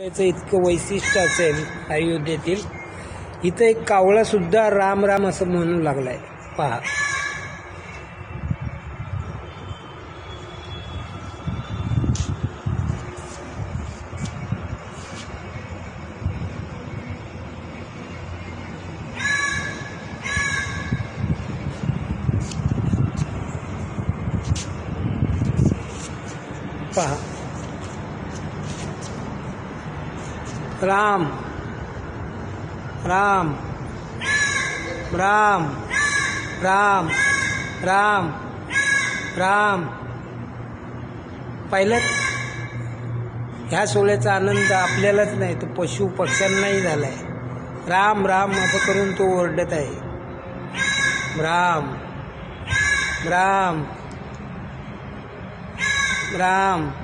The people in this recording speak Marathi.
याचं इतकं वैशिष्ट्य असेल अयोध्येतील, इथं एक कावळा सुद्धा राम राम असं म्हणू लागलाय. पहा, पहा, राम राम राम राम राम राम. पाहिलं, ह्या सोहळ्याचा आनंद आपल्यालाच नाही तर पशु पक्ष्यांनाही झालाय. राम राम असं करून तो ओरडत आहे. राम राम राम.